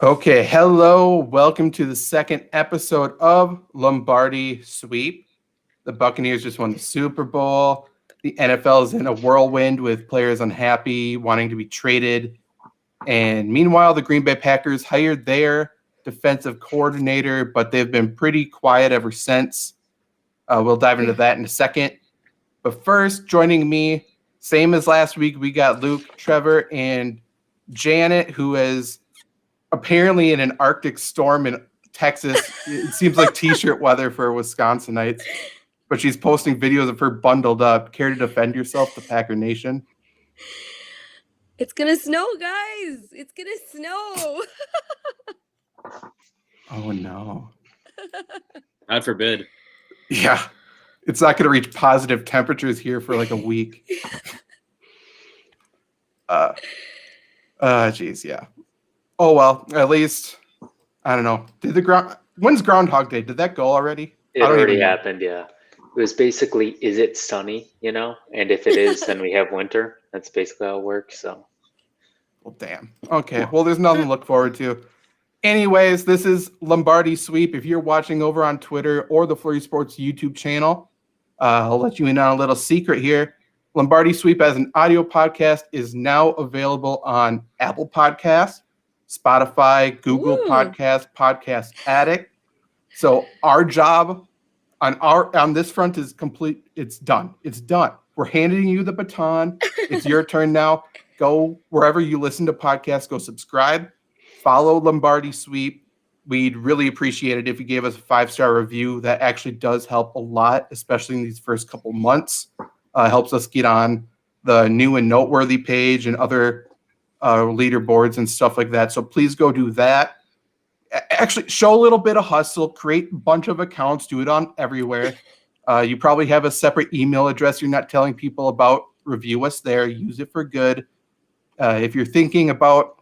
Okay, hello. Welcome to the second episode of Lombardi Sweep. The Buccaneers just won the Super Bowl. The NFL is in a whirlwind with players unhappy, wanting to be traded. And meanwhile, the Green Bay Packers hired their defensive coordinator, but they've been pretty quiet ever since. We'll dive into that in a second. But first, joining me, same as last week, we got Luke, Trevor, and Janet, who is apparently in an Arctic storm in Texas. It seems like t-shirt weather for Wisconsinites, but she's posting videos of her bundled up. Care to defend yourself, the Packer Nation? It's gonna snow, guys. It's gonna snow. Oh no. God forbid. Yeah. It's not going to reach positive temperatures here for like a week. Geez, yeah. Oh, well, at least, I don't know. When's Groundhog Day? Did that go already? It already happened, yeah. It was basically, is it sunny, And if it is, then we have winter. That's basically how it works, so. Well, damn. Okay, well, there's nothing to look forward to. Anyways, this is Lombardi Sweep. If you're watching over on Twitter or the Flurry Sports YouTube channel, I'll let you in on a little secret here. Lombardi Sweep as an audio podcast is now available on Apple Podcasts, Spotify, Google Podcasts, Podcast Addict. So our job on this front is complete. It's done. It's done. We're handing you the baton. It's your turn now. Go wherever you listen to podcasts. Go subscribe. Follow Lombardi Sweep. We'd really appreciate it if you gave us a 5-star review. That actually does help a lot, especially in these first couple months. Helps us get on the new and noteworthy page and other leaderboards and stuff like that. So please go do that. Actually, show a little bit of hustle. Create a bunch of accounts. Do it on everywhere. You probably have a separate email address you're not telling people about. Review us there. Use it for good. If you're thinking about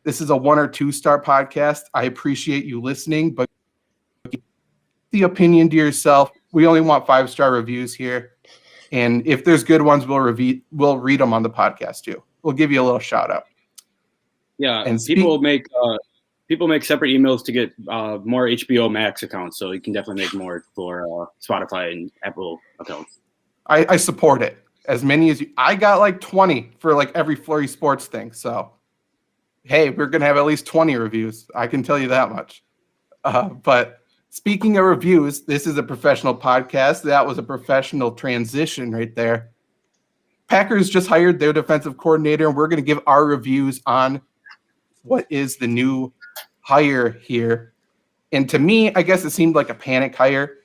this is a 1 or 2-star podcast, I appreciate you listening, but keep the opinion to yourself. We only want 5-star reviews here. And if there's good ones, we'll read them on the podcast too. We'll give you a little shout out. Yeah, and people make separate emails to get more HBO Max accounts, so you can definitely make more for Spotify and Apple accounts. I support it. As many as you. I got like 20 for like every Flurry Sports thing. So, hey, we're gonna have at least 20 reviews. I can tell you that much. But speaking of reviews, this is a professional podcast. That was a professional transition right there. Packers just hired their defensive coordinator, and we're going to give our reviews on what is the new hire here. And to me, I guess it seemed like a panic hire.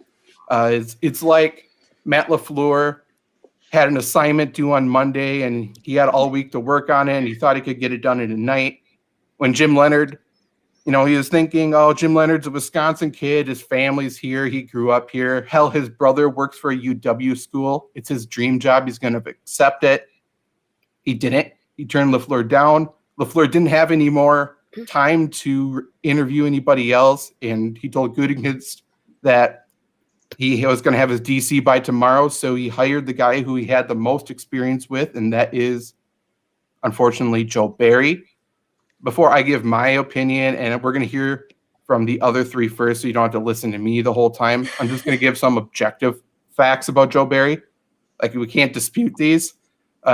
It's like Matt LaFleur had an assignment due on Monday, and he had all week to work on it, and he thought he could get it done in a night. When Jim Leonard, he was thinking, oh, Jim Leonard's a Wisconsin kid. His family's here. He grew up here. Hell, his brother works for a UW school. It's his dream job. He's going to accept it. He didn't. He turned LaFleur down. LaFleur didn't have any more time to interview anybody else, and he told Gutekunst that he was going to have his DC by tomorrow, so he hired the guy who he had the most experience with, and that is, unfortunately, Joe Barry. Before I give my opinion, and we're going to hear from the other three first, so you don't have to listen to me the whole time, I'm just going to give some objective facts about Joe Barry. Like, we can't dispute these.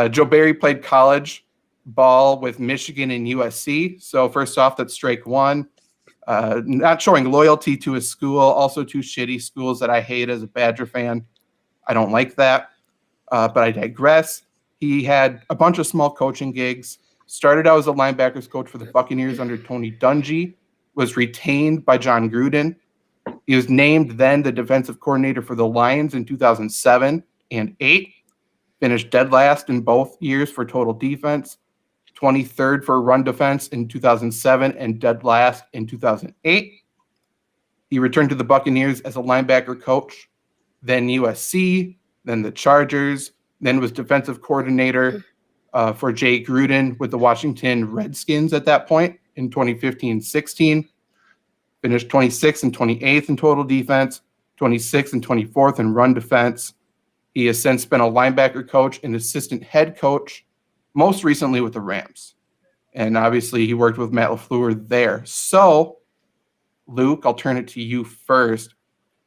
Joe Barry played college ball with Michigan and USC. So first off, that's strike one. Not showing loyalty to his school, also two shitty schools that I hate as a Badger fan. I don't like that, but I digress. He had a bunch of small coaching gigs, started out as a linebackers coach for the Buccaneers under Tony Dungy, was retained by John Gruden. He was named then the defensive coordinator for the Lions in 2007 and 8, finished dead last in both years for total defense, 23rd for run defense in 2007 and dead last in 2008. He returned to the Buccaneers as a linebacker coach, then USC, then the Chargers, then was defensive coordinator for Jay Gruden with the Washington Redskins at that point in 2015-16. Finished 26th and 28th in total defense, 26th and 24th in run defense. He has since been a linebacker coach and assistant head coach, most recently with the Rams. And obviously he worked with Matt LaFleur there. So, Luke, I'll turn it to you first.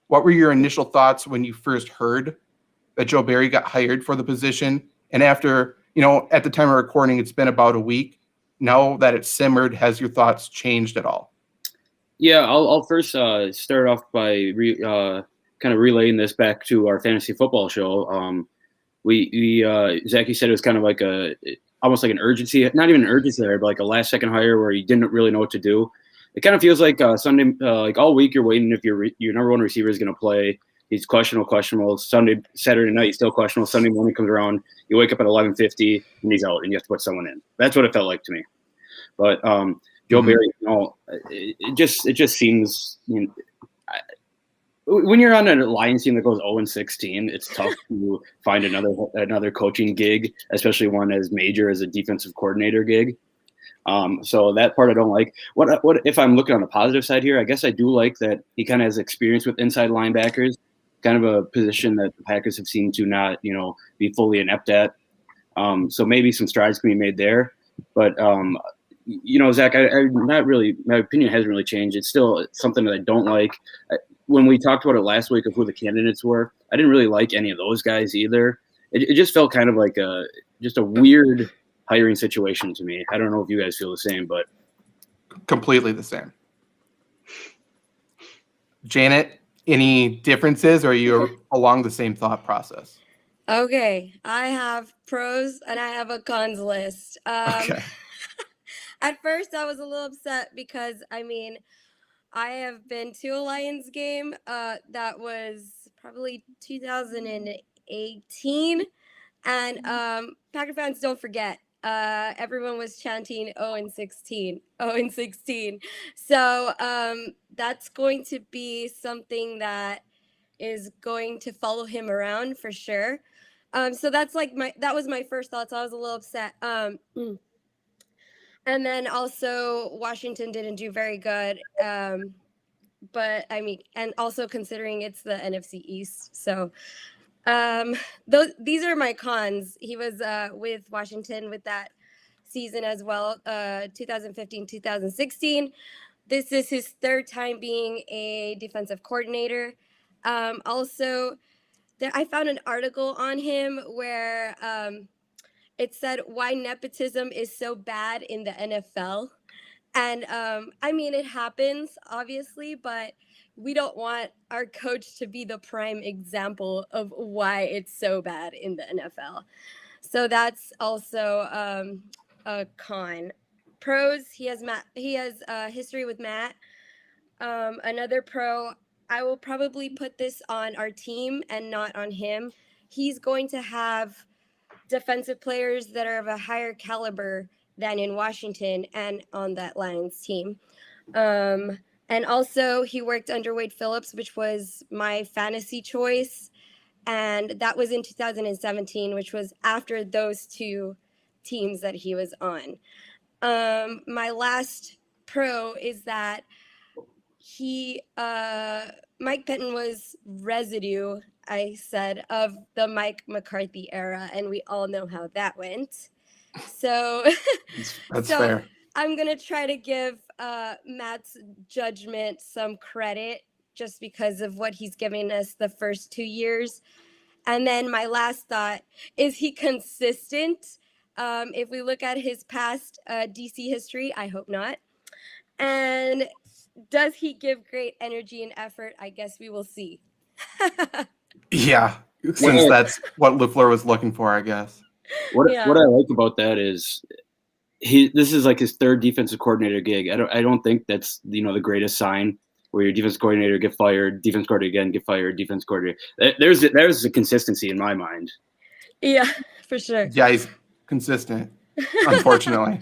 What were your initial thoughts when you first heard that Joe Barry got hired for the position? And after, at the time of recording, it's been about a week. Now that it's simmered, has your thoughts changed at all? Yeah, I'll first start off by kind of relaying this back to our fantasy football show. Zachy said it was kind of like almost like an urgency, not even an urgency hire, but like a last second hire where he didn't really know what to do. It kind of feels like Sunday, like all week you're waiting if your number one receiver is going to play. He's questionable. Saturday night he's still questionable. Sunday morning comes around, you wake up at 11:50 and he's out, and you have to put someone in. That's what it felt like to me. But Joe Barry, it just seems, when you're on a Lions team that goes 0-16, it's tough to find another coaching gig, especially one as major as a defensive coordinator gig. So that part I don't like. What if I'm looking on the positive side here? I guess I do like that he kind of has experience with inside linebackers, kind of a position that the Packers have seemed to not, be fully inept at. So maybe some strides can be made there. But Zach, my opinion hasn't really changed. It's still something that I don't like. When we talked about it last week of who the candidates were, I didn't really like any of those guys either. It just felt kind of like just a weird hiring situation to me. I don't know if you guys feel the same, but completely the same. Janet, any differences, or are you along the same thought process? Okay, I have pros and I have a cons list. Okay. At first, I was a little upset because, I have been to a Lions game that was probably 2018. And Packer fans, don't forget, everyone was chanting 0-16, 0-16. So that's going to be something that is going to follow him around for sure. So that was my first thoughts. I was a little upset. And then also Washington didn't do very good. But and also considering it's the NFC East. So these are my cons. He was with Washington with that season as well, 2015, 2016. This is his third time being a defensive coordinator. Also, I found an article on him where it said why nepotism is so bad in the NFL. And it happens, obviously, but we don't want our coach to be the prime example of why it's so bad in the NFL. So that's also a con. Pros, he has history with Matt. Another pro, I will probably put this on our team and not on him. He's going to have defensive players that are of a higher caliber than in Washington and on that Lions team. And also he worked under Wade Phillips, which was my fantasy choice. And that was in 2017, which was after those two teams that he was on. My last pro is that Mike Pettin was residue, I said, of the Mike McCarthy era. And we all know how that went. So that's fair. I'm going to try to give Matt's judgment some credit just because of what he's giving us the first 2 years. And then my last thought, is he consistent? If we look at his past DC history, I hope not. And does he give great energy and effort? I guess we will see. Yeah, since that's what LaFleur was looking for, I guess. What I like about that is this is like his third defensive coordinator gig. I don't think that's the greatest sign where your defense coordinator get fired, defense coordinator again get fired, defense coordinator. There's a consistency in my mind. Yeah, for sure. Yeah, he's consistent, unfortunately.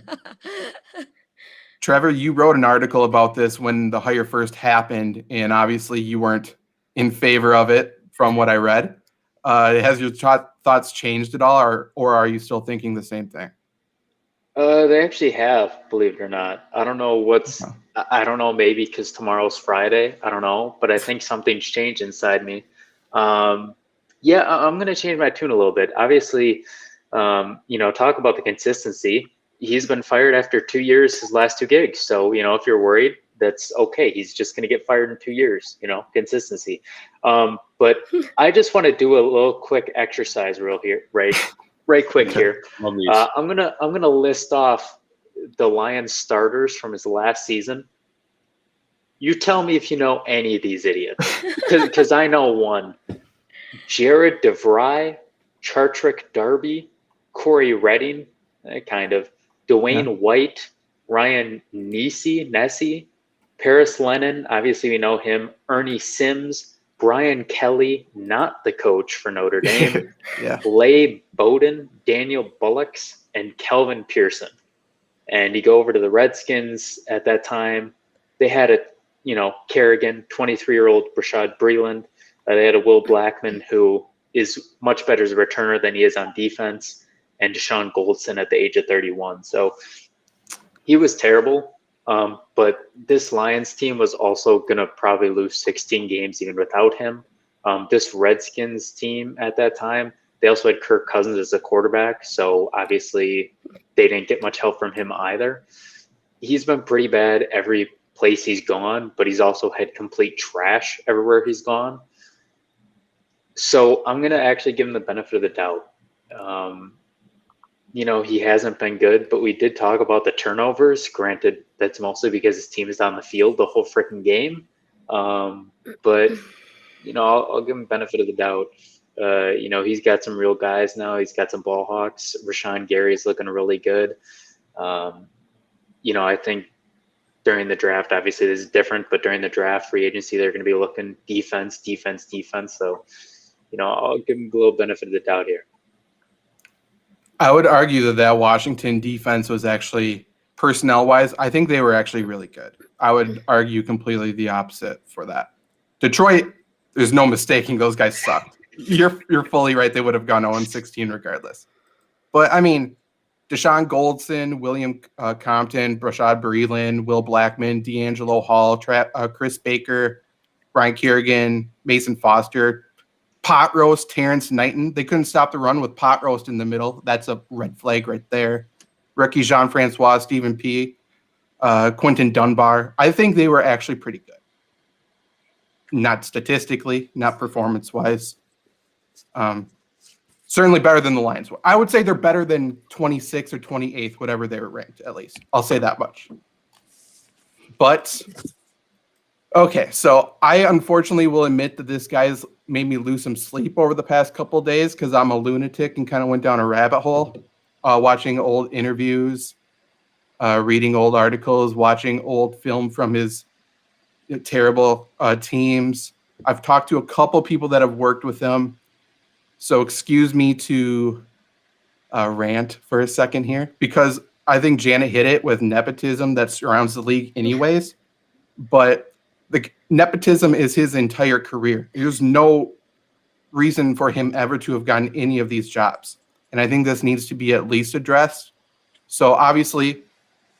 Trevor, you wrote an article about this when the hire first happened, and obviously you weren't in favor of it from what I read. Has your thoughts changed at all, or are you still thinking the same thing? They actually have, believe it or not. I don't know I don't know, maybe because tomorrow's Friday. I don't know, but I think something's changed inside me. I'm going to change my tune a little bit. Obviously, talk about the consistency. he's been fired after 2 years, his last 2 gigs. So, if you're worried, that's okay. He's just going to get fired in 2 years, consistency. But I just want to do a little quick exercise right quick here. I'm gonna list off the Lions starters from his last season. You tell me if you know any of these idiots, because I know one. Jared DeVry, Chartrick Darby, Corey Redding, kind of, Dwayne White, Ryan Nessie, Paris Lennon, obviously we know him, Ernie Sims, Brian Kelly, not the coach for Notre Dame, Leigh Bowden, Daniel Bullocks, and Kelvin Pearson. And you go over to the Redskins at that time, they had Kerrigan, 23-year-old Rashad Breeland. They had a Will Blackman, who is much better as a returner than he is on defense, and Deshaun Goldson at the age of 31. So he was terrible. But this Lions team was also going to probably lose 16 games even without him. This Redskins team at that time, they also had Kirk Cousins as a quarterback. So obviously they didn't get much help from him either. He's been pretty bad every place he's gone, but he's also had complete trash everywhere he's gone. So I'm going to actually give him the benefit of the doubt. He hasn't been good, but we did talk about the turnovers. Granted, that's mostly because his team is on the field the whole freaking game. But, I'll give him benefit of the doubt. He's got some real guys now. He's got some ball hawks. Rashawn Gary is looking really good. I think during the draft, obviously this is different, but during the draft, free agency, they're going to be looking defense. So, I'll give him a little benefit of the doubt here. I would argue that Washington defense was actually, personnel-wise, I think they were actually really good. I would argue completely the opposite for that. Detroit, there's no mistaking those guys sucked. You're fully right. They would have gone 0-16 regardless. But, I mean, Deshaun Goldson, William Compton, Rashad Breeland, Will Blackman, D'Angelo Hall, Chris Baker, Brian Kerrigan, Mason Foster, Pot Roast, Terrence Knighton. They couldn't stop the run with Pot Roast in the middle. That's a red flag right there. Rookie Jean-Francois, Stephen P., Quentin Dunbar. I think they were actually pretty good. Not statistically, not performance-wise. Certainly better than the Lions. I would say they're better than 26th or 28th, whatever they were ranked, at least. I'll say that much. But, okay, so I unfortunately will admit that this guy's made me lose some sleep over the past couple of days because I'm a lunatic and kind of went down a rabbit hole, watching old interviews, reading old articles, watching old film from his terrible teams. I've talked to a couple people that have worked with him. So excuse me to rant for a second here, because I think Janet hit it with nepotism that surrounds the league anyways. But the nepotism is his entire career. There's no reason for him ever to have gotten any of these jobs. And I think this needs to be at least addressed. So obviously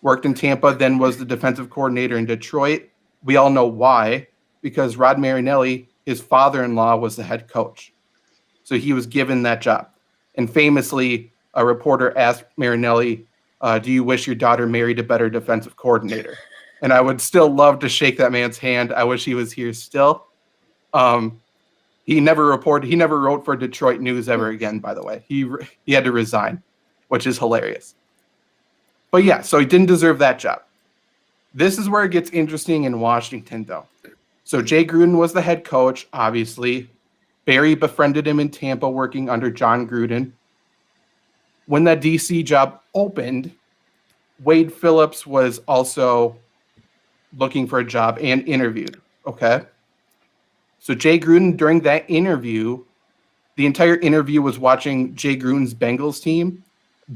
worked in Tampa, then was the defensive coordinator in Detroit. We all know why, because Rod Marinelli, his father-in-law, was the head coach. So he was given that job. And famously, a reporter asked Marinelli, do you wish your daughter married a better defensive coordinator? And I would still love to shake that man's hand. I wish he was here still. He never wrote for Detroit News ever again, by the way. He had to resign, which is hilarious. But yeah, so he didn't deserve that job. This is where it gets interesting in Washington, though. So Jay Gruden was the head coach, obviously. Barry befriended him in Tampa working under John Gruden. When that DC job opened, Wade Phillips was also looking for a job and interviewed, okay? So Jay Gruden, during that interview, the entire interview was watching Jay Gruden's Bengals team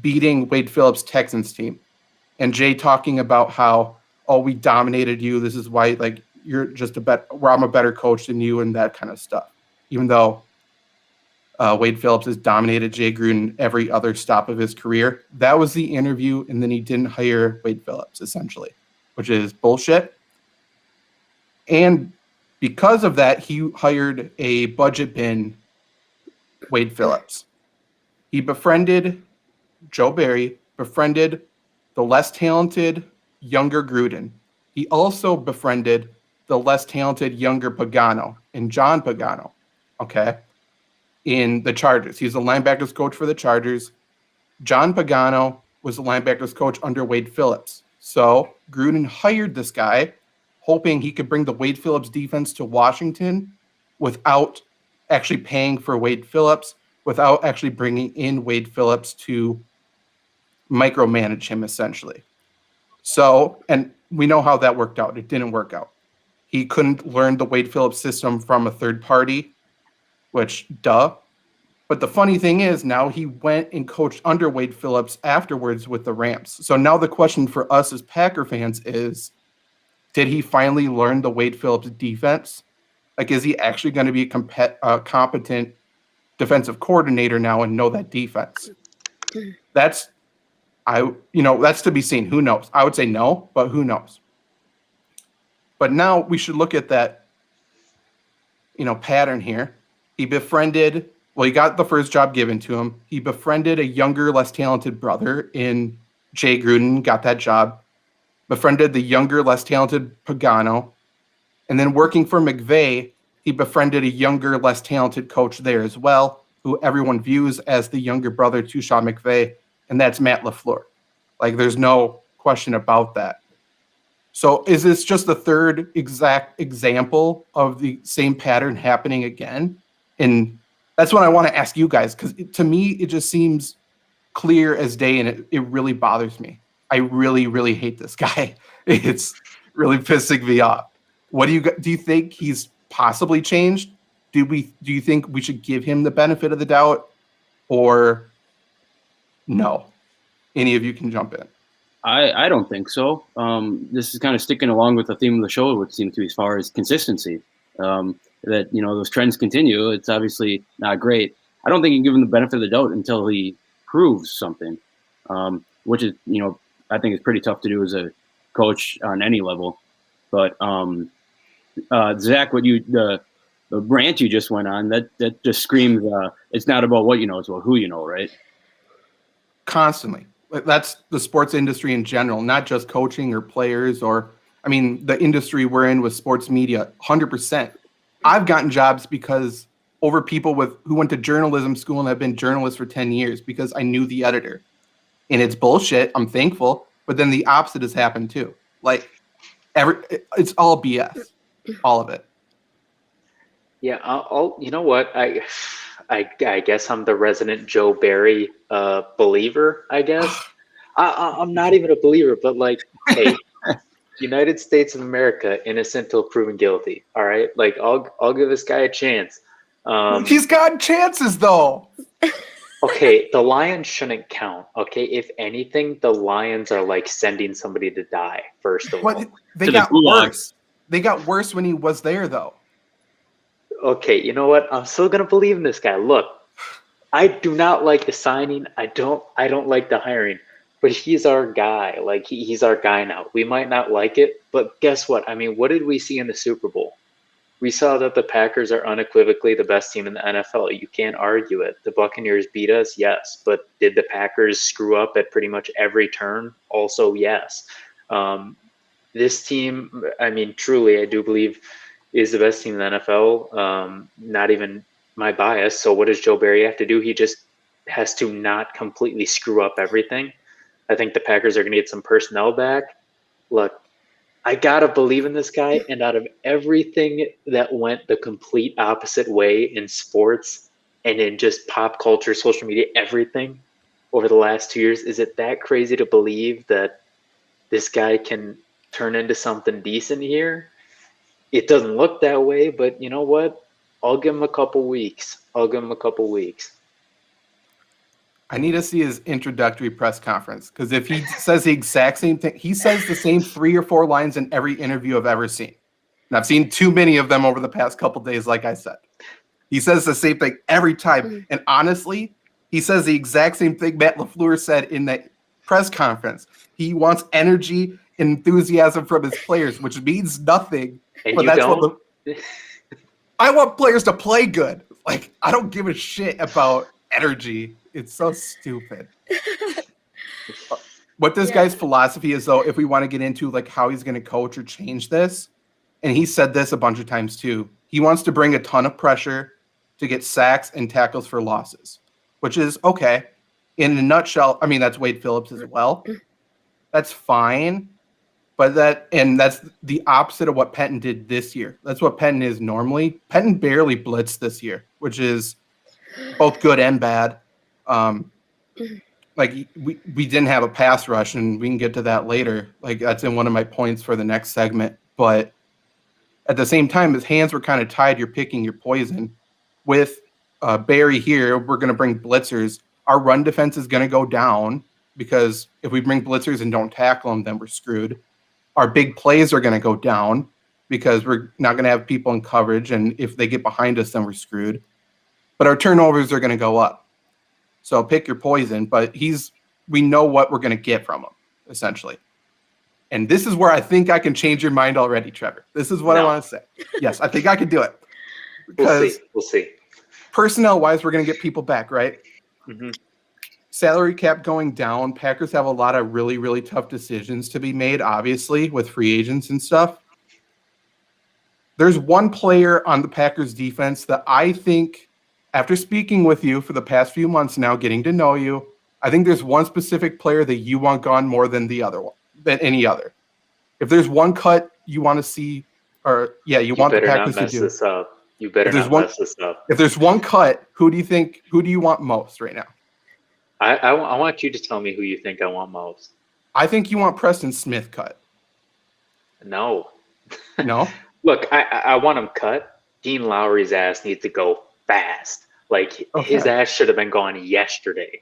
beating Wade Phillips' Texans team. And Jay talking about how, oh, we dominated you. This is why, like, you're just I'm a better coach than you and that kind of stuff. Even though Wade Phillips has dominated Jay Gruden every other stop of his career. That was the interview, and then he didn't hire Wade Phillips, essentially, which is bullshit. And because of that, he hired a budget bin Wade Phillips. He befriended Joe Barry, befriended the less talented younger Gruden. He also befriended the less talented younger Pagano and John Pagano, okay, in the Chargers. He's the linebackers coach for the Chargers. John Pagano was the linebackers coach under Wade Phillips. So Gruden hired this guy, hoping he could bring the Wade Phillips defense to Washington without actually paying for Wade Phillips, without actually bringing in Wade Phillips to micromanage him, essentially. So, and we know how that worked out. It didn't work out. He couldn't learn the Wade Phillips system from a third party, which, duh. But the funny thing is, now he went and coached under Wade Phillips afterwards with the Rams. So now the question for us as Packer fans is, did he finally learn the Wade Phillips defense? Like, is he actually going to be a competent defensive coordinator now and know that defense? That's to be seen. Who knows? I would say no, but who knows? But now we should look at that, pattern here. He got the first job given to him. He befriended a younger, less talented brother in Jay Gruden, got that job. Befriended the younger, less talented Pagano. And then working for McVay, he befriended a younger, less talented coach there as well, who everyone views as the younger brother to Sean McVay, and that's Matt LaFleur. Like, there's no question about that. So is this just the third exact example of the same pattern happening again? And that's what I want to ask you guys, because to me, it just seems clear as day, and it really bothers me. I really, really hate this guy. It's really pissing me off. What do you think he's possibly changed? Do you think we should give him the benefit of the doubt, or no? Any of you can jump in. I don't think so. This is kind of sticking along with the theme of the show, which seems to be as far as consistency. That those trends continue. It's obviously not great. I don't think you can give him the benefit of the doubt until he proves something, which is I think it's pretty tough to do as a coach on any level. But Zach, the rant you just went on, that just screams it's not about what you know, it's about who you know, right? Constantly. That's the sports industry in general, not just coaching or players the industry we're in with sports media, 100%. I've gotten jobs because over people who went to journalism school and have been journalists for 10 years because I knew the editor. And it's bullshit. I'm thankful. But then the opposite has happened too. Like, it's all BS. All of it. Yeah, you know what? I guess I'm the resident Joe Barry believer, I guess. I'm not even a believer, but hey, United States of America, innocent till proven guilty. All right, I'll give this guy a chance. He's gotten chances though. Okay, the Lions shouldn't count. Okay, if anything, the Lions are sending somebody to die. First of all, they got worse. They got worse when he was there though. Okay, you know what? I'm still gonna believe in this guy. Look, I do not like the signing. I don't like the hiring, but he's our guy. He's our guy now. We might not like it, but guess what? I mean, what did we see in the Super Bowl? We saw that the Packers are unequivocally the best team in the NFL. You can't argue it. The Buccaneers beat us, yes, but did the Packers screw up at pretty much every turn? Also, yes. This team, truly, I do believe, is the best team in the NFL. Not even my bias. So what does Joe Barry have to do? He just has to not completely screw up everything. I think the Packers are going to get some personnel back. Look, I got to believe in this guy. And out of everything that went the complete opposite way in sports and in just pop culture, social media, everything over the last 2 years, is it that crazy to believe that this guy can turn into something decent here? It doesn't look that way, but you know what? I'll give him a couple weeks. I need to see his introductory press conference, because if he says the exact same thing, he says the same 3 or 4 lines in every interview I've ever seen. And I've seen too many of them over the past couple days, like I said. He says the same thing every time. And honestly, he says the exact same thing Matt LaFleur said in that press conference. He wants energy and enthusiasm from his players, which means nothing. And but you that's don't? I want players to play good. I don't give a shit about energy. It's so stupid. what this Yeah. guy's philosophy is, though, if we want to get into like how he's going to coach or change this, and he said this a bunch of times too, he wants to bring a ton of pressure to get sacks and tackles for losses, which is okay. In a nutshell, I mean, that's Wade Phillips as well. That's fine. But that's the opposite of what Penton did this year. That's what Penton is normally. Penton barely blitzed this year, which is both good and bad. Like we didn't have a pass rush, and we can get to that later. Like that's in one of my points for the next segment. But at the same time, his hands were kind of tied. You're picking your poison. With Barry here, we're going to bring blitzers. Our run defense is going to go down because if we bring blitzers and don't tackle them, then we're screwed. Our big plays are going to go down because we're not going to have people in coverage. And if they get behind us, then we're screwed. But our turnovers are going to go up. So pick your poison. But we know what we're going to get from him, essentially. And this is where I think I can change your mind already, Trevor. This is what I want to say. Yes, I think I can do it. Because We'll see. Personnel-wise, we're going to get people back, right? Mm-hmm. Salary cap going down. Packers have a lot of really, really tough decisions to be made, obviously, with free agents and stuff. There's one player on the Packers defense that I think, after speaking with you for the past few months now, getting to know you, I think there's one specific player that you want gone more than any other. If there's one cut you want to see, you want the Packers to do. This up. You better not mess this up. If there's one cut, who do you want most right now? I want you to tell me who you think I want most. I think you want Preston Smith cut. No. No? Look, I want him cut. Dean Lowry's ass needs to go fast. Like, his ass should have been gone yesterday.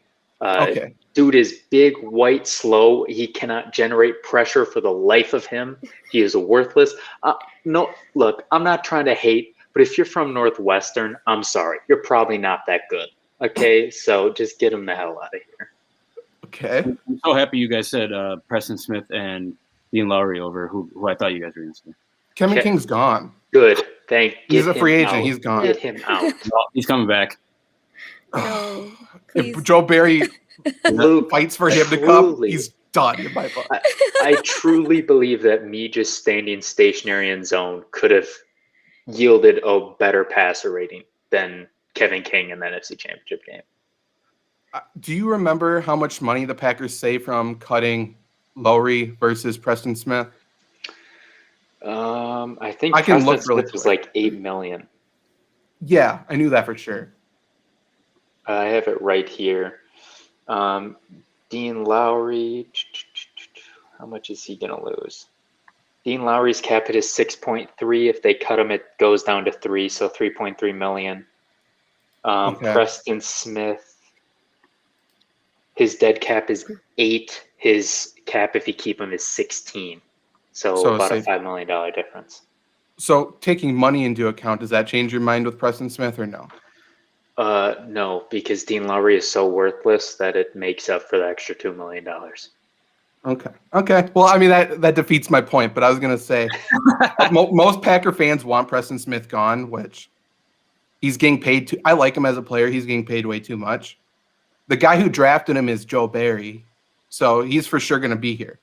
Dude is big, white, slow. He cannot generate pressure for the life of him. He is worthless. No, look, I'm not trying to hate, but if you're from Northwestern, I'm sorry. You're probably not that good. Okay, so just get him the hell out of here. Okay. I'm so happy you guys said Preston Smith and Dean Lowry over who I thought you guys were going to say. Kevin King's gone. Good. He's a free agent. He's gone. Get him out. Well, he's coming back. No, If please. Joe Barry Luke, fights for him to come, he's done in my book. I truly believe that me just standing stationary in zone could have yielded a better passer rating than Kevin King in the NFC Championship game. Do you remember how much money the Packers saved from cutting Lowry versus Preston Smith? I think I can Preston look really Smith was quick. like $8 million. Yeah, I knew that for sure. I have it right here. Dean Lowry, how much is he going to lose? Dean Lowry's cap hit is 6.3. If they cut him, it goes down to 3, so 3.3 million. Preston Smith, his dead cap is 8. His cap, if you keep him, is 16. So about a $5 million difference. So taking money into account, does that change your mind with Preston Smith or no? No, because Dean Lowry is so worthless that it makes up for the extra $2 million. Okay. Well, I mean, that defeats my point, but I was going to say most Packer fans want Preston Smith gone, which he's getting paid I like him as a player. He's getting paid way too much. The guy who drafted him is Joe Barry, so he's for sure going to be here.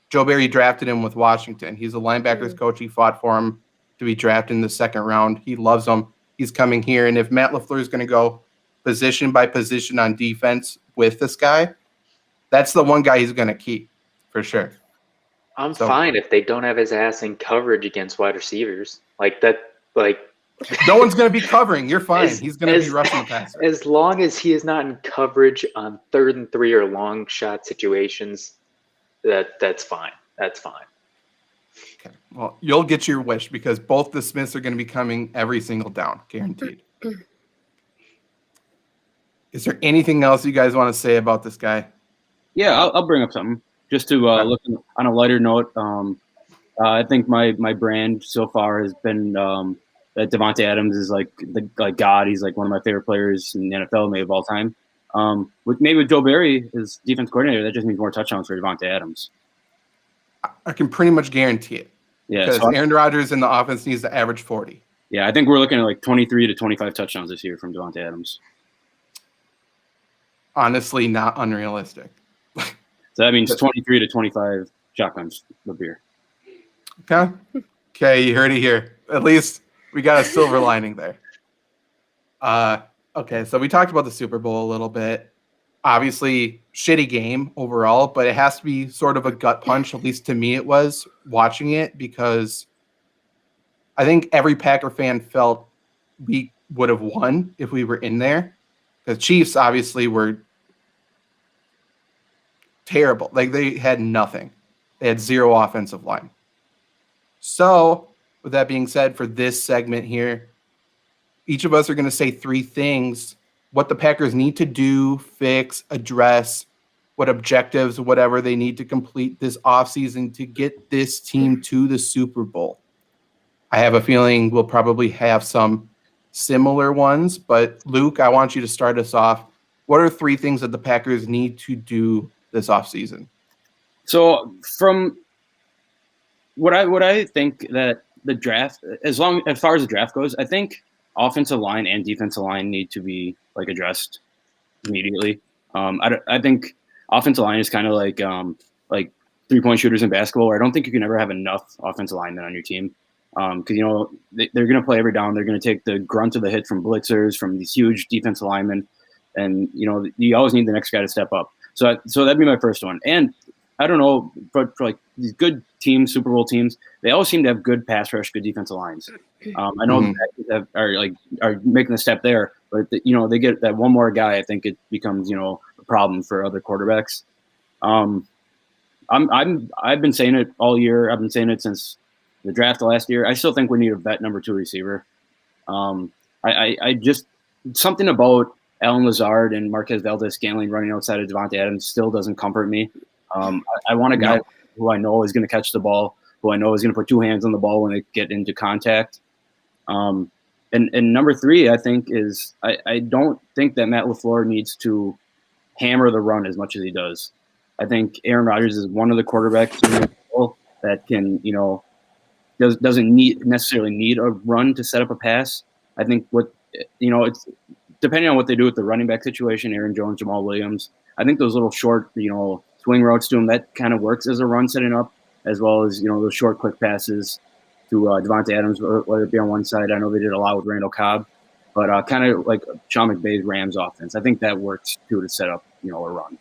Joe Barry drafted him with Washington. He's a linebackers coach. He fought for him to be drafted in the second round. He loves him. He's coming here. And if Matt LaFleur is going to go position by position on defense with this guy, that's the one guy he's going to keep for sure. I'm fine if they don't have his ass in coverage against wide receivers like that. Like no one's going to be covering. You're fine. He's going to be rushing the passer. As long as he is not in coverage on 3rd and 3 or long shot situations, that's fine. That's fine. Okay. Well, you'll get your wish because both the Smiths are going to be coming every single down, guaranteed. Is there anything else you guys want to say about this guy? Yeah, I'll bring up something just to look on a lighter note. I think my brand so far has been that Davante Adams is like God. He's like one of my favorite players in the NFL, maybe of all time. With Joe Barry as defense coordinator, that just means more touchdowns for Davante Adams. I can pretty much guarantee it. Yeah, because Aaron Rodgers in the offense needs to average 40. Yeah, I think we're looking at like 23 to 25 touchdowns this year from Davante Adams. Honestly, not unrealistic. So that means 23 to 25 shotguns of beer. Okay, you heard it here. At least we got a silver lining there. Okay, so we talked about the Super Bowl a little bit. Obviously, shitty game overall, but it has to be sort of a gut punch, at least to me it was, watching it, because I think every Packer fan felt we would have won if we were in there. The Chiefs obviously were terrible. Like, they had nothing. They had zero offensive line. So, with that being said, for this segment here, each of us are going to say 3 things, what the Packers need to do, fix, address, what objectives, whatever they need to complete this offseason to get this team to the Super Bowl. I have a feeling we'll probably have some similar ones, but Luke, I want you to start us off. What are 3 things that the Packers need to do this offseason? So from what I think that the draft, as far as the draft goes, I think offensive line and defensive line need to be like addressed immediately. I think offensive line is kind of like 3-point shooters in basketball, where I don't think you can ever have enough offensive linemen on your team. Because they're going to play every down. They're going to take the grunt of the hit from blitzers, from these huge defensive linemen, and you always need the next guy to step up. So that'd be my first one. And I don't know, for like these good teams, Super Bowl teams, they always seem to have good pass rush, good defensive lines. I know that are making the step there, but they get that one more guy. I think it becomes a problem for other quarterbacks. I've been saying it all year. I've been saying it since the draft last year. I still think we need a vet number 2 receiver. I just something about Allen Lazard and Marquez Valdez-Scantling running outside of Devontae Adams still doesn't comfort me. I want a guy who I know is going to catch the ball, who I know is going to put 2 hands on the ball when they get into contact. And number 3, I think, is I don't think that Matt LaFleur needs to hammer the run as much as he does. I think Aaron Rodgers is one of the quarterbacks that can, doesn't necessarily need a run to set up a pass. I think it's depending on what they do with the running back situation, Aaron Jones, Jamal Williams. I think those little short, swing routes to him, that kind of works as a run setting up, as well as, those short, quick passes to Devontae Adams, whether it be on one side. I know they did a lot with Randall Cobb, but kind of like Sean McVay's Rams offense. I think that works too to set up, a run.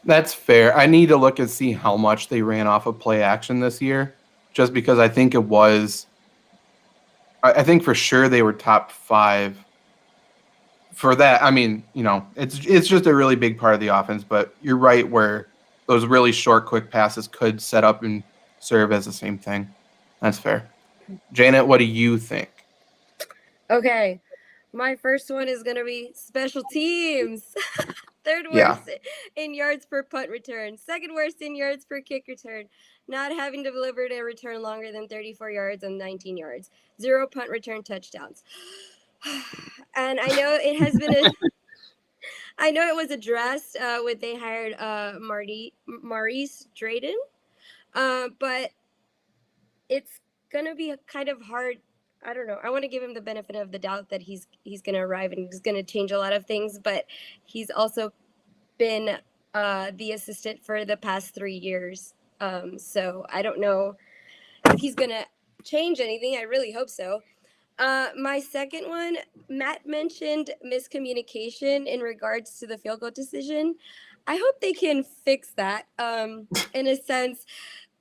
That's fair. I need to look and see how much they ran off of play action this year, just because I think I think for sure they were top 5 for that. I mean, it's just a really big part of the offense, but you're right where those really short, quick passes could set up and serve as the same thing. That's fair. Janet, what do you think? Okay. My first one is going to be special teams. Third worst in yards per punt return. Second worst in yards per kick return. Not having to deliver a return longer than 34 yards and 19 yards. 0 punt return touchdowns. And I know it has been I know it was addressed when they hired Maurice Drayden. But it's going to be kind of hard. I don't know. I want to give him the benefit of the doubt that he's going to arrive and he's going to change a lot of things, but he's also been the assistant for the past 3 years. So I don't know if he's going to change anything. I really hope so. My second one, Matt mentioned miscommunication in regards to the field goal decision. I hope they can fix that in a sense.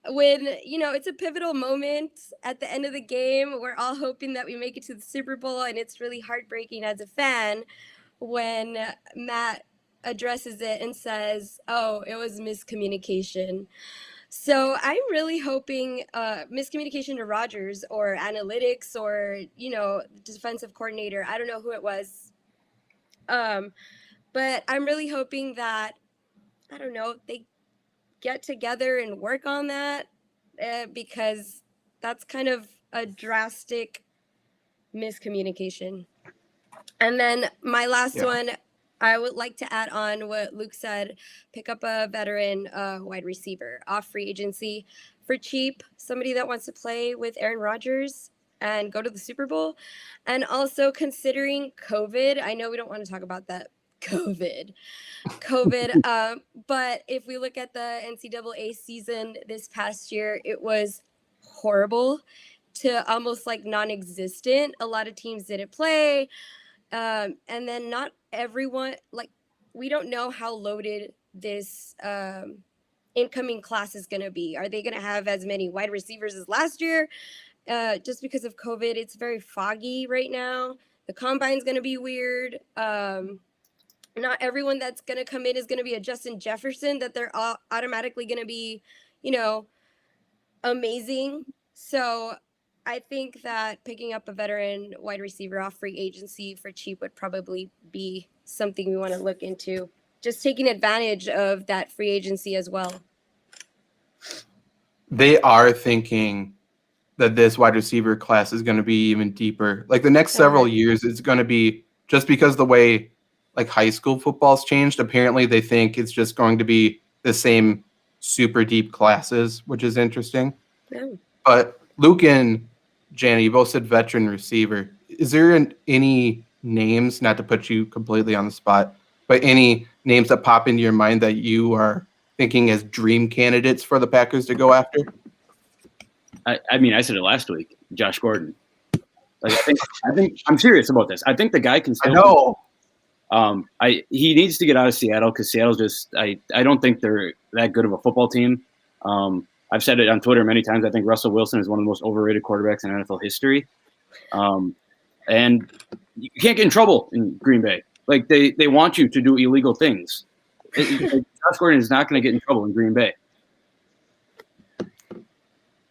When, it's a pivotal moment at the end of the game, we're all hoping that we make it to the Super Bowl, and it's really heartbreaking as a fan when Matt addresses it and says, oh, it was miscommunication. So I'm really hoping miscommunication to Rodgers or analytics or, defensive coordinator. I don't know who it was. But I'm really hoping that, I don't know, they get together and work on that because that's kind of a drastic miscommunication. And then my last one, I would like to add on what Luke said, pick up a veteran wide receiver off free agency for cheap, somebody that wants to play with Aaron Rodgers and go to the Super Bowl. And also considering COVID, I know we don't want to talk about that COVID. But if we look at the NCAA season this past year, it was horrible to almost like non-existent. A lot of teams didn't play. And then not everyone, like, we don't know how loaded this incoming class is going to be. Are they going to have as many wide receivers as last year? Just because of COVID, it's very foggy right now. The combine's going to be weird. Not everyone that's going to come in is going to be a Justin Jefferson, that they're all automatically going to be, amazing. So I think that picking up a veteran wide receiver off free agency for cheap would probably be something we want to look into. Just taking advantage of that free agency as well. They are thinking that this wide receiver class is going to be even deeper. Like the next several years, it's going to be just because the way like high school football's changed. Apparently, they think it's just going to be the same super deep classes, which is interesting. Yeah. But Luke and Jana, you both said veteran receiver. Is there any names, not to put you completely on the spot, but any names that pop into your mind that you are thinking as dream candidates for the Packers to go after? I mean, I said it last week, Josh Gordon. Like, I think I'm serious about this. I think the guy can still. I know. He needs to get out of Seattle because Seattle's just. I don't think they're that good of a football team. I've said it on Twitter many times. I think Russell Wilson is one of the most overrated quarterbacks in NFL history. And you can't get in trouble in Green Bay. Like they want you to do illegal things. Josh Gordon is not going to get in trouble in Green Bay.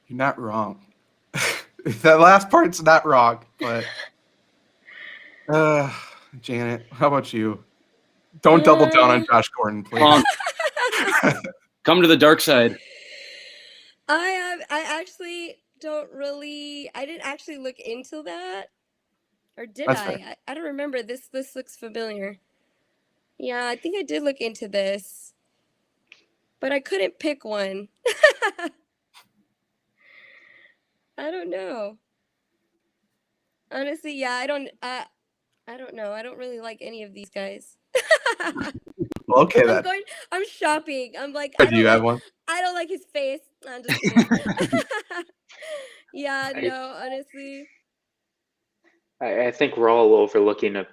You're not wrong. That last part's not wrong, but Janet, how about you? Don't double down on Josh Gordon, please. Come to the dark side. I actually don't really. I didn't actually look into that, or did I? I don't remember. This looks familiar. Yeah, I think I did look into this, but I couldn't pick one. I don't know. Honestly, yeah, I don't know. I don't really like any of these guys. Well, okay, then. I'm shopping. I'm like, Do you have one? I don't like his face. I'm just kidding. Yeah, no, honestly. I think we're all overlooking a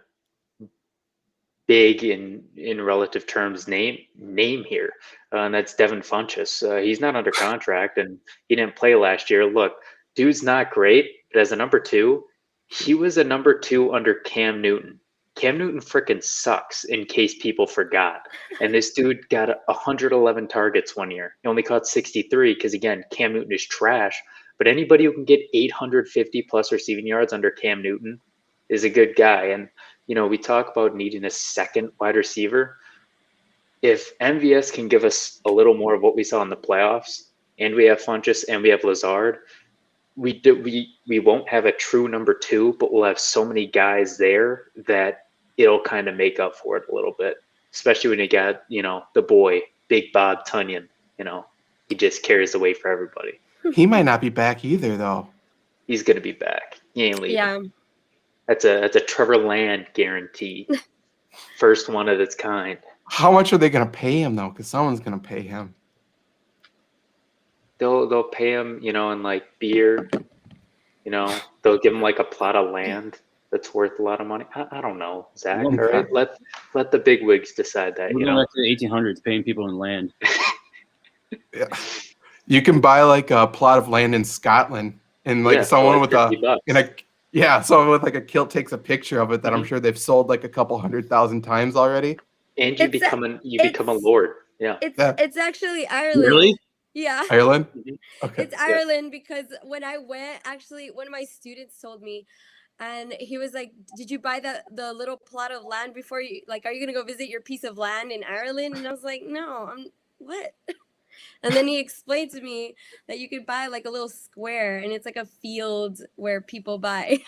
big in relative terms name here, and that's Devin Funchess. He's not under contract, and he didn't play last year. Look, dude's not great, but as a number two, he was a number two under Cam Newton. Cam Newton freaking sucks, in case people forgot. And this dude got 111 targets one year. He only caught 63 because, again, Cam Newton is trash. But anybody who can get 850 plus receiving yards under Cam Newton is a good guy. And, we talk about needing a second wide receiver. If MVS can give us a little more of what we saw in the playoffs, and we have Funchess and we have Lazard, we won't have a true number two, but we'll have so many guys there that it'll kind of make up for it a little bit, especially when you got, the boy, Big Bob Tunyon, he just carries the weight for everybody. He might not be back either, though. He's going to be back. He ain't leaving. Yeah. That's a Trevor Land guarantee. First one of its kind. How much are they going to pay him, though? Because someone's going to pay him. They'll pay him, in like beer. They'll give him like a plot of land that's worth a lot of money. I don't know, Zach. All right, let the big wigs decide that. We're going back to the 1800s, paying people in land. Yeah, you can buy like a plot of land in Scotland, and like someone with someone with like a kilt takes a picture of it that I'm sure they've sold like a couple 100,000 times already. And you become a lord. Yeah, it's actually Ireland. Really? Yeah. Ireland? Okay. It's Ireland because when I went, actually, one of my students told me, and he was like, "Did you buy the little plot of land before you, like, are you going to go visit your piece of land in Ireland?" And I was like, "No, what?" And then he explained to me that you could buy like a little square and it's like a field where people buy.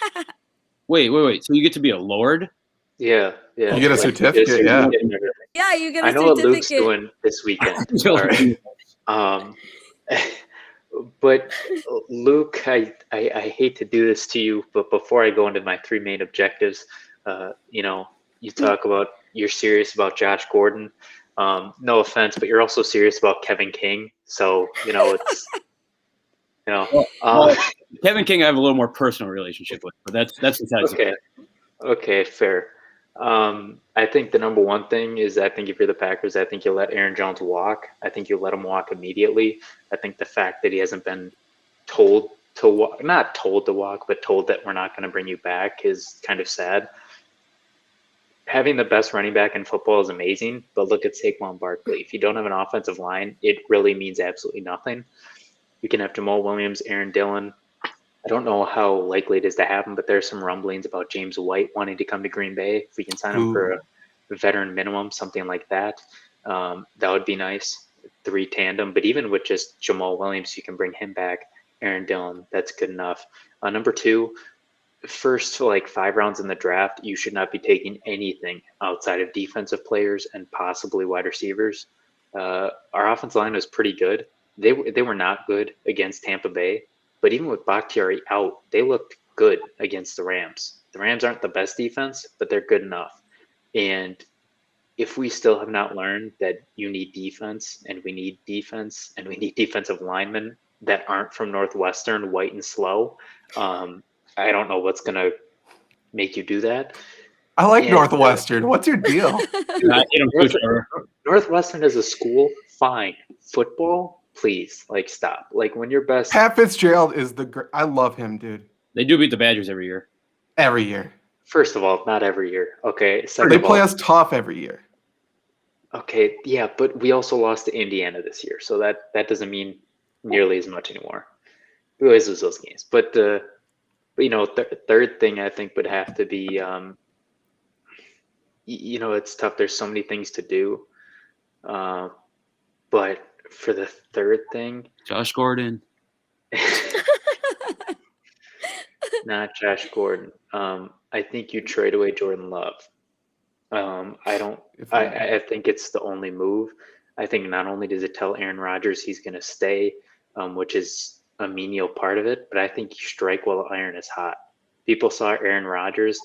Wait. So you get to be a lord? Yeah. You get a certificate, yeah. Yeah, you get a certificate. I know what Luke's doing this weekend. All right. But Luke, I hate to do this to you, but before I go into my three main objectives, you talk about you're serious about Josh Gordon. No offense, but you're also serious about Kevin King. So, it's, Well, Kevin King, I have a little more personal relationship with, but that's besides. okay. Okay, fair. I think the number one thing is I think if you're the Packers, I think you let Aaron Jones walk. I think you let him walk immediately. I think the fact that he hasn't been told to walk, not told to walk, but told that we're not going to bring you back is kind of sad. Having the best running back in football is amazing, but look at Saquon Barkley. If you don't have an offensive line, it really means absolutely nothing. You can have Jamal Williams, Aaron Dillon. I don't know how likely it is to happen, but there's some rumblings about James White wanting to come to Green Bay. If we can sign him for a veteran minimum, something like that, that would be nice. 3 tandem, but even with just Jamal Williams, you can bring him back. Aaron Dillon, that's good enough. Number 2, first 5 rounds in the draft, you should not be taking anything outside of defensive players and possibly wide receivers. Our offensive line was pretty good. They were not good against Tampa Bay. But even with Bakhtiari out, they looked good against the Rams. The Rams aren't the best defense, but they're good enough. And if we still have not learned that you need defense, and we need defense, and we need defensive linemen that aren't from Northwestern, white and slow, I don't know what's going to make you do that. I like Northwestern. What's your deal? Northwestern as a school, fine. Football, please, stop. When you're best. Pat Fitzgerald is I love him, dude. They do beat the Badgers every year. Every year. First of all, not every year. Okay. They play us tough every year. Okay. Yeah, but we also lost to Indiana this year, so that doesn't mean nearly as much anymore. We always lose those games, but third thing I think would have to be, it's tough. There's so many things to do, but for the third thing, Josh Gordon. Not Josh Gordon. I think you trade away Jordan Love. I think it's the only move. I think not only does it tell Aaron Rodgers he's going to stay, which is a menial part of it, but I think you strike while the iron is hot. People saw Aaron Rodgers.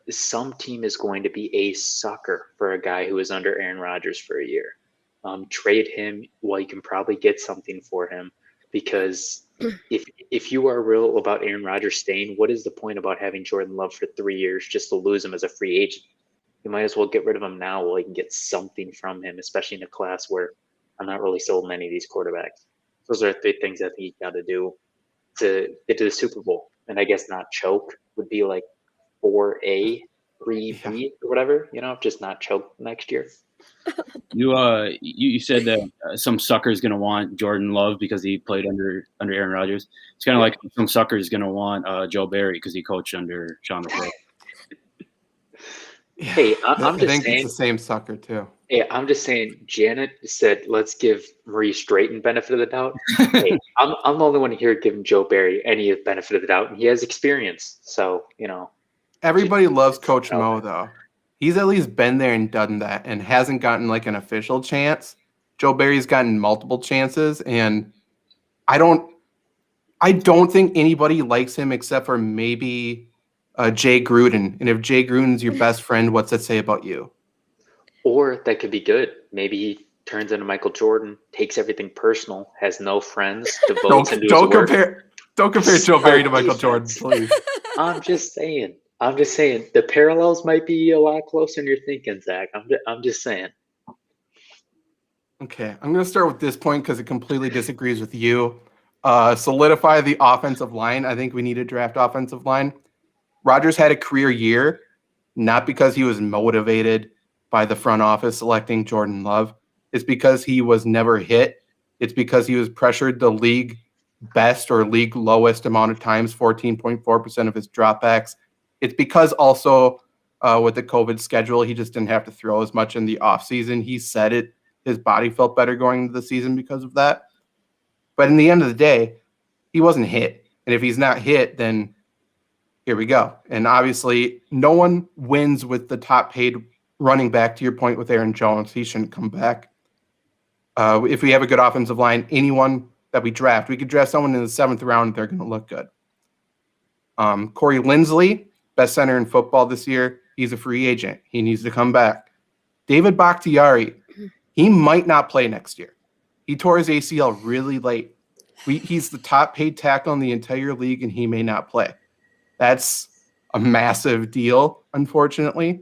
Some team is going to be a sucker for a guy who is under Aaron Rodgers for a year. Trade him while you can probably get something for him, because if you are real about Aaron Rodgers staying, what is the point about having Jordan Love for 3 years just to lose him as a free agent? You might as well get rid of him now while you can get something from him, especially in a class where I'm not really sold on any of these quarterbacks. Those are 3 things I think you got to do to get to the Super Bowl. And I guess not choke would be 4A, 3B or whatever, just not choke next year. You said that some sucker is going to want Jordan Love because he played under Aaron Rodgers. It's kind of like some sucker is going to want Joe Barry because he coached under Sean McVay. Hey, I'm just saying. It's the same sucker too. Hey, I'm just saying. Janet said, "Let's give Marie Straighten benefit of the doubt." Hey, I'm the only one here giving Joe Barry any benefit of the doubt, and he has experience. So everybody loves Coach Mo though. He's at least been there and done that, and hasn't gotten an official chance. Joe Barry's gotten multiple chances, and I don't think anybody likes him except for maybe Jay Gruden. And if Jay Gruden's your best friend, what's that say about you? Or that could be good. Maybe he turns into Michael Jordan, takes everything personal, has no friends, devotes into his work. Don't compare Joe Barry to Michael Jordan, please. I'm just saying. The parallels might be a lot closer than you're thinking, Zach. I'm just saying. Okay, I'm going to start with this point because it completely disagrees with you. Solidify the offensive line. I think we need to draft offensive line. Rodgers had a career year, not because he was motivated by the front office selecting Jordan Love. It's because he was never hit. It's because he was pressured the league best or league lowest amount of times, 14.4% of his dropbacks. It's because also with the COVID schedule, he just didn't have to throw as much in the offseason. He said it. His body felt better going into the season because of that. But in the end of the day, he wasn't hit. And if he's not hit, then here we go. And obviously, no one wins with the top paid running back, to your point with Aaron Jones. He shouldn't come back. If we have a good offensive line, anyone that we could draft someone in the 7th round, they're going to look good. Corey Linsley, best center in football this year. He's a free agent. He needs to come back. David Bakhtiari, he might not play next year. He tore his ACL really late. He's the top paid tackle in the entire league, and he may not play. That's a massive deal, unfortunately.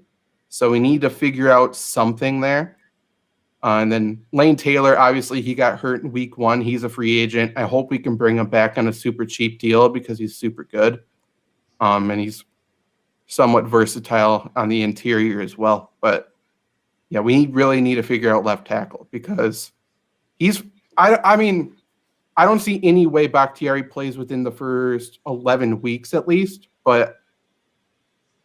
So we need to figure out something there. And then Elaine Taylor, obviously, he got hurt in week 1. He's a free agent. I hope we can bring him back on a super cheap deal because he's super good. And he's somewhat versatile on the interior as well. But, yeah, we really need to figure out left tackle because I mean, I don't see any way Bakhtiari plays within the first 11 weeks at least. But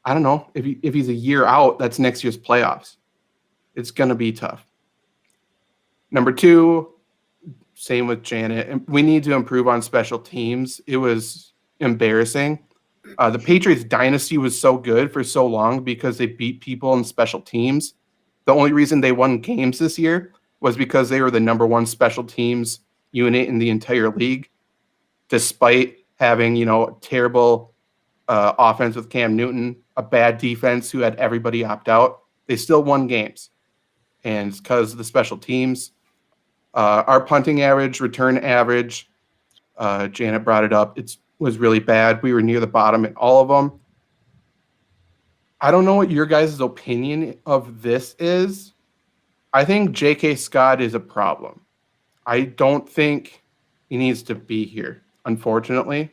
I don't know. If he's a year out, that's next year's playoffs. It's going to be tough. Number 2, same with Janet. We need to improve on special teams. It was embarrassing. The Patriots dynasty was so good for so long because they beat people in special teams. The only reason they won games this year was because they were the number 1 special teams unit in the entire league, despite having, terrible offense with Cam Newton, a bad defense who had everybody opt out. They still won games. And it's because of the special teams. Our punting average, return average, Janet brought it up. It was really bad. We were near the bottom in all of them. I don't know what your guys' opinion of this is. I think J.K. Scott is a problem. I don't think he needs to be here, unfortunately.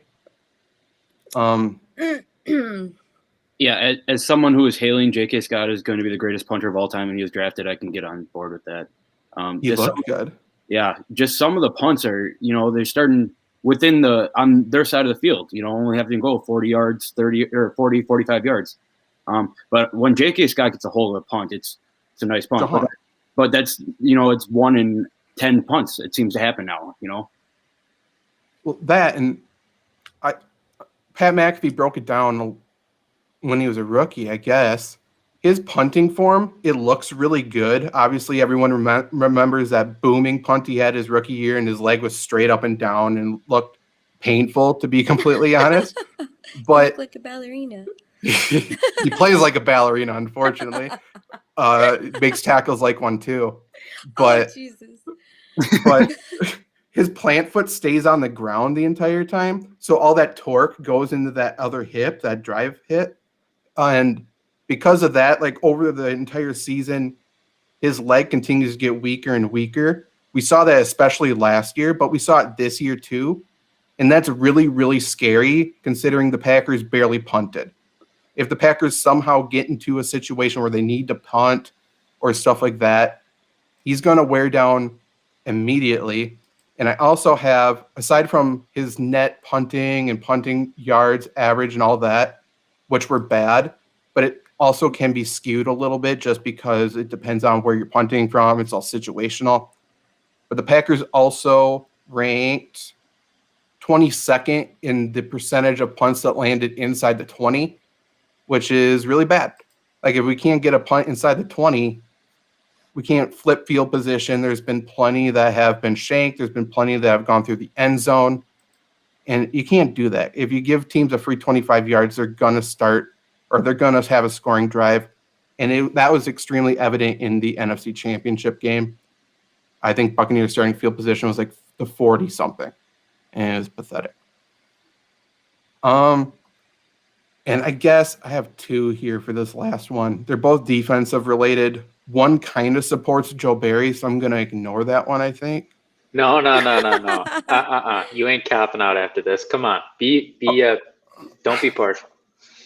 Yeah, as someone who is hailing J.K. Scott is going to be the greatest punter of all time and he was drafted, I can get on board with that. He looked good. Yeah, just some of the punts are, they're starting on their side of the field, only having to go 40 yards, 30 or 40, 45 yards. But when J.K. Scott gets a hold of a punt, it's a nice punt. But that's, it's 1 in 10 punts. It seems to happen now, Well, that and Pat McAfee broke it down when he was a rookie, I guess. His punting form, it looks really good. Obviously, everyone remembers that booming punt he had his rookie year, and his leg was straight up and down and looked painful, to be completely honest. But like a ballerina. He plays like a ballerina, unfortunately. Makes tackles like one too. But Jesus. But his plant foot stays on the ground the entire time. So all that torque goes into that other hip, that drive hip. And because of that, like over the entire season, his leg continues to get weaker and weaker. We saw that especially last year, but we saw it this year too. And that's really, really scary considering the Packers barely punted. If the Packers somehow get into a situation where they need to punt or stuff like that, he's going to wear down immediately. And I also have, aside from his net punting and punting yards average and all that, which were bad, but it also can be skewed a little bit just because it depends on where you're punting from. It's all situational. But the Packers also ranked 22nd in the percentage of punts that landed inside the 20, which is really bad. Like if we can't get a punt inside the 20, we can't flip field position. There's been plenty that have been shanked. There's been plenty that have gone through the end zone. And you can't do that. If you give teams a free 25 yards, they're going to start or they're going to have a scoring drive. And that was extremely evident in the NFC Championship game. I think Buccaneers starting field position was like the 40-something. And it was pathetic. And I guess I have 2 here for this last one. They're both defensive related. One kind of supports Joe Barry, so I'm going to ignore that one, I think. No. You ain't capping out after this. Come on. Don't be partial.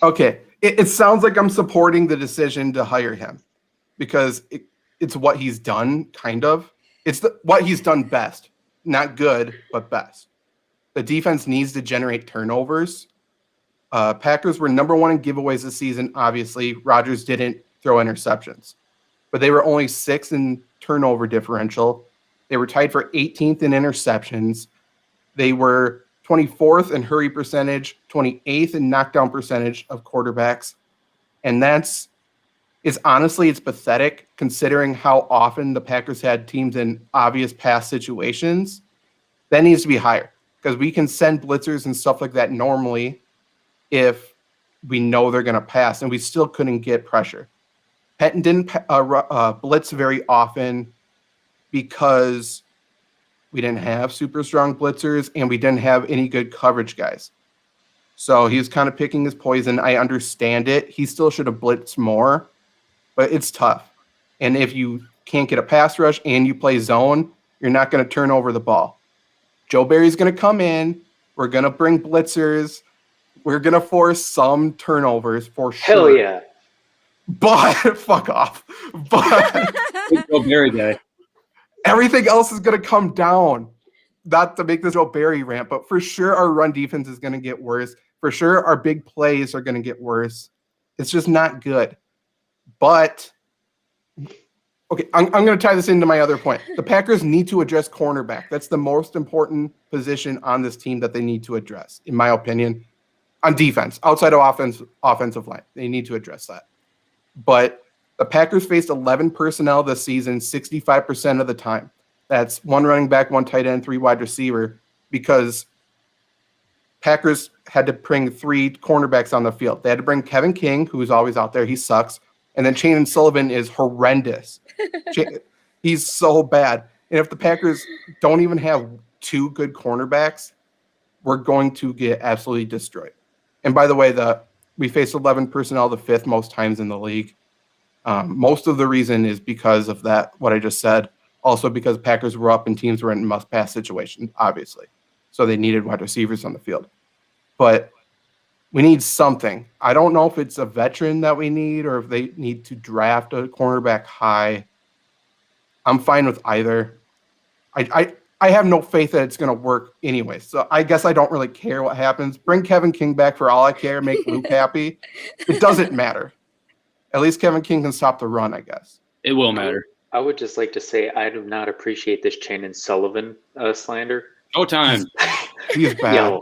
Okay. It sounds like I'm supporting the decision to hire him because it's what he's done, kind of. It's what he's done best. Not good, but best. The defense needs to generate turnovers. Packers were number 1 in giveaways this season. Obviously, Rodgers didn't throw interceptions, but they were only 6th in turnover differential. They were tied for 18th in interceptions. They were 24th in hurry percentage, 28th in knockdown percentage of quarterbacks. And it's pathetic considering how often the Packers had teams in obvious pass situations. That needs to be higher because we can send blitzers and stuff like that normally if we know they're going to pass, and we still couldn't get pressure. Penton didn't blitz very often because we didn't have super strong blitzers, and we didn't have any good coverage guys. So he was kind of picking his poison. I understand it. He still should have blitzed more, but it's tough. And if you can't get a pass rush and you play zone, you're not going to turn over the ball. Joe Barry's going to come in. We're going to bring blitzers. We're going to force some turnovers for sure. Hell yeah. But fuck off. But Joe Barry guy. everything else is going to come down. Not to make this Joe Barry rant, but for sure our run defense is going to get worse. For sure our big plays are going to get worse. It's just not good. But okay, I'm going to tie this into my other point. The Packers need to address cornerback. That's the most important position on this team that they need to address, in my opinion, on defense. Outside of offensive line, they need to address that. But the Packers faced 11 personnel this season 65% of the time. That's 1 running back, 1 tight end, 3 wide receiver, because Packers had to bring 3 cornerbacks on the field. They had to bring Kevin King, who's always out there. He sucks. And then Chandon Sullivan is horrendous. He's so bad. And if the Packers don't even have 2 good cornerbacks, we're going to get absolutely destroyed. And by the way, we faced 11 personnel the 5th most times in the league. Most of the reason is because of that, what I just said. Also because Packers were up and teams were in must-pass situations, obviously. So they needed wide receivers on the field. But we need something. I don't know if it's a veteran that we need or if they need to draft a cornerback high. I'm fine with either. I have no faith that it's going to work anyway. So I guess I don't really care what happens. Bring Kevin King back for all I care. Make Luke happy. It doesn't matter. At least Kevin King can stop the run, I guess. It will matter. I would just like to say I do not appreciate this Chandon Sullivan slander. No time. He's bad.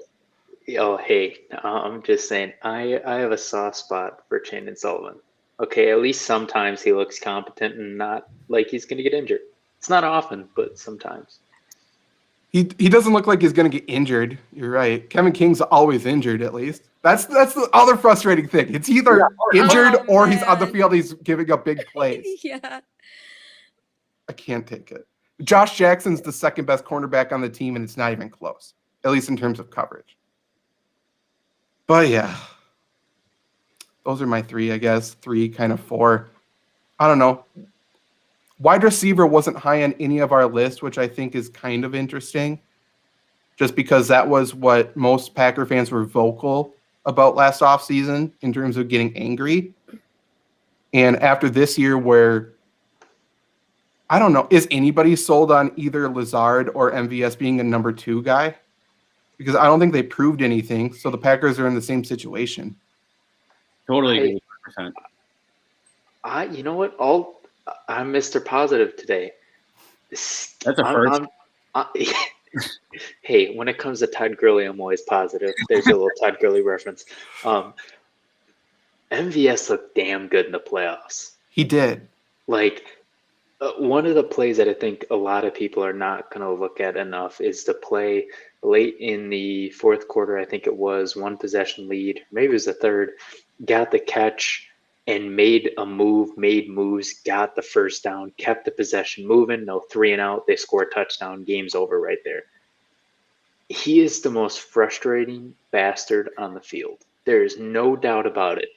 Hey, I'm just saying I have a soft spot for Chandon Sullivan. Okay, at least sometimes he looks competent and not like he's going to get injured. It's not often, but sometimes. He doesn't look like he's going to get injured. You're right. Kevin King's always injured, at least. That's the other frustrating thing. It's either injured or he's on the field. He's giving up big plays. Yeah. I can't take it. Josh Jackson's the 2nd best cornerback on the team, and it's not even close, at least in terms of coverage. But yeah, those are my 3, I guess. 3, kind of 4. I don't know. Wide receiver wasn't high on any of our list, which I think is kind of interesting, just because that was what most Packer fans were vocal about last offseason in terms of getting angry. And after this year where, I don't know, is anybody sold on either Lazard or MVS being a number 2 guy? Because I don't think they proved anything, so the Packers are in the same situation. Totally agree. 100%. You know what? I'm Mr. Positive today. That's a first. Hey, when it comes to Todd Gurley, I'm always positive. There's a little Todd Gurley reference. MVS looked damn good in the playoffs. He did. Like, one of the plays that I think a lot of people are not going to look at enough is the play late in the 4th quarter. I think it was 1 possession lead, maybe it was the 3rd, got the catch and made moves, got the first down, kept the possession moving, no 3 and out. They score a touchdown, game's over right there. He is the most frustrating bastard on the field. There is no doubt about it.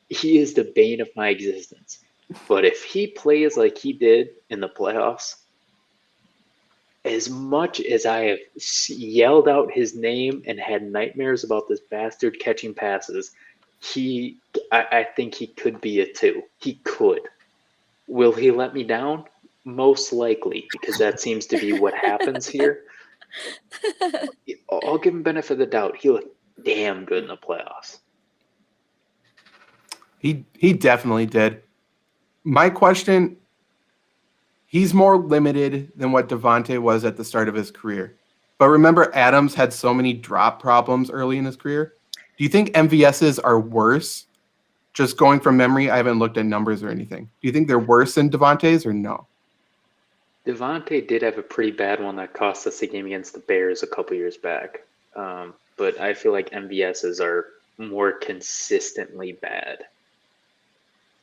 He is the bane of my existence. But if he plays like he did in the playoffs, as much as I have yelled out his name and had nightmares about this bastard catching passes, I think he could be a 2. He could. Will he let me down? Most likely, because that seems to be what happens here. I'll give him benefit of the doubt. He looked damn good in the playoffs. He definitely did. My question, he's more limited than what Devontae was at the start of his career. But remember, Adams had so many drop problems early in his career. Do you think MVS's are worse? Just going from memory, I haven't looked at numbers or anything. Do you think they're worse than Devontae's or no? Devontae did have a pretty bad one that cost us the game against the Bears a couple years back. But I feel like MVS's are more consistently bad.